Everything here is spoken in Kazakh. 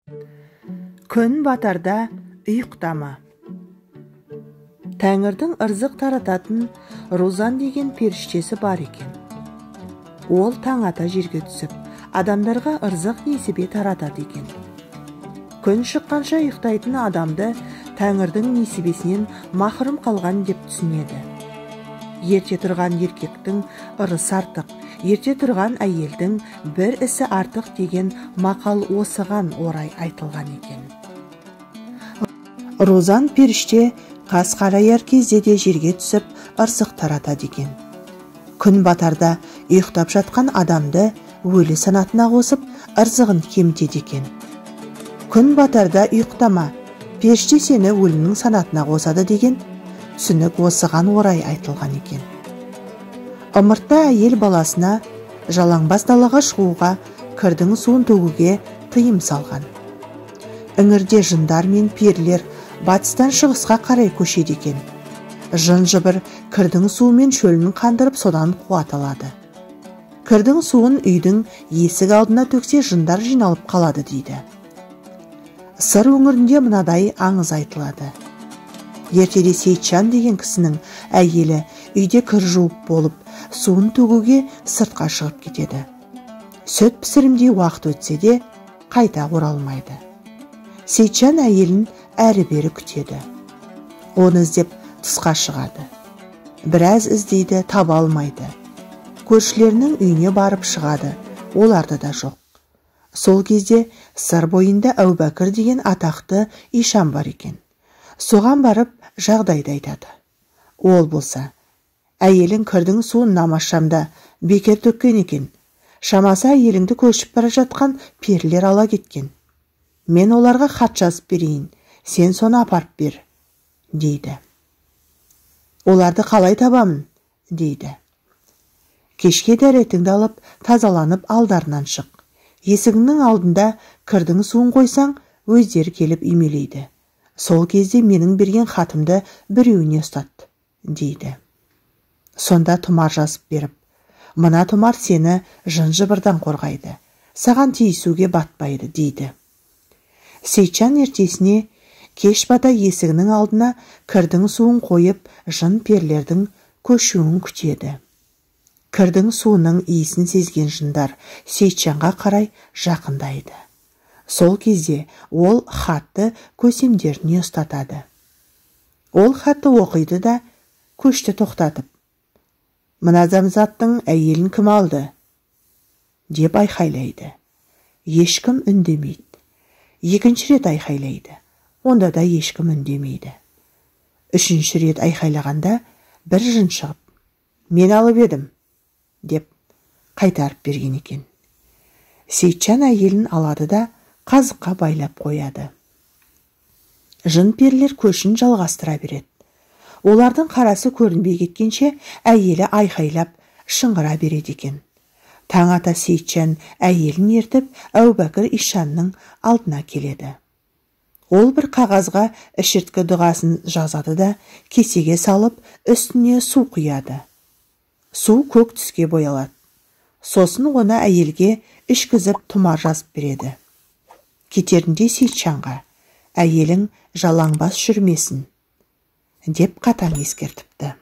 Күн батарда ұйықтама. Тәңірдің ырзық тарататын Розан деген періштесі бар екен. Ол таң ата жерге түсіп, адамдарға ырзық несібе таратады екен. Күн шыққанша ұйықтайтын адамды Тәңірдің несібесінен махрұм қалған деп түсінеді. Ерте тұрған еркектің ырысы артық, ерте тұрған әйелдің бір ісі артық деген мақал осыған орай айтылған екен. Розан періште қас қараяр кезде де жерге түсіп ырзық таратады екен. Күн батарда ұйықтап жатқан адамды өлі санатына қосып ырзығын кемітеді екен. Күн батарда ұйықтама, періште сені өлінің санатына қосады деген түсінік осыған орай айтылған екен. Ымыртта әйел баласына жалаңбас далаға шығуға, кірдің суын төгуге тыйым салған. Іңірде жындар мен перілер батыстан шығысқа қарай көшеді екен. Жын-жыбыр кірдің суымен шөлін қандырып содан қуат алады. Кірдің суын үйдің есік алдына төксе жындар жиналып қалады дейді. Сыр өңірінде мынадай аңыз айтылады. Ертеде Сейтжан деген кісінің әйелі үйде кір жуып болып, суын төгуге сыртқа шығып кетеді. Сүт пісірімдей уақыт өтсе де қайта оралмайды. Сейтжан әйелін әрі-бері күтеді. Оны іздеп тысқа шығады. Біраз іздейді, таба алмайды. Көршілерінің үйіне барып шығады, оларды да жоқ. Сол кезде сыр бойында Әубәкір деген атақты ишан бар екен. Соған барып жағдайды айтады. Ол болса, әйелің кірдің суын намазшамда бекер төккен екен. Шамасы әйеліңді көшіп бара жатқан перілер ала кеткен. Мен оларға хат жазып берейін, сен соны апарып бер, дейді. Оларды қалай табамын, дейді. Кешке дәретіңді алып, тазаланып алдарынан шық. Есігіңнің алдында кірдің суын қойсаң, өздері келіп имелейді. Сол кезде менің берген хатымды біреуіне ұстат, дейді. Сонда тұмар жазып беріп, мына тұмар сені жын-жыбырдан қорғайды, саған тиісуге батпайды, дейді. Сейтжан ертесіне кеш бата есігінің алдына кірдің суын қойып, жын перлердің көшуін күтеді. Кірдің суының иісін сезген жындар Сейтжанға қарай жақындайды. Сол кезде ол хатты көсемдеріне ұстатады. Ол хатты оқиды да көшті тоқтатып, мына адамзаттың әйелін кім алды? Деп айқайлайды. Ешкім үндемейді. Екінші рет айқайлайды. Онда да ешкім үндемейді. Үшінші рет айқайлағанда бір жын шығып, мен алып едім, деп қайтарып берген екен. Сейтжан әйелін алады да қазыққа байлап қояды. Жын перілер көшін жалғастыра береді. Олардың қарасы көрінбей кеткенше әйелі айқайлап шыңғыра береді екен. Таң ата Сейтжан әйелін ертіп Әубәкір ишанның алдына келеді. Ол бір қағазға ішірткі дұғасын жазады да кесеге салып үстіне су құяды. Су көк түске боялады. Сосын оны әйелге ішкізіп тұмар жазып береді. Кетерінде Сейтжанға әйелің жалаңбас жүрмесін, деп қатаң ескертіпті.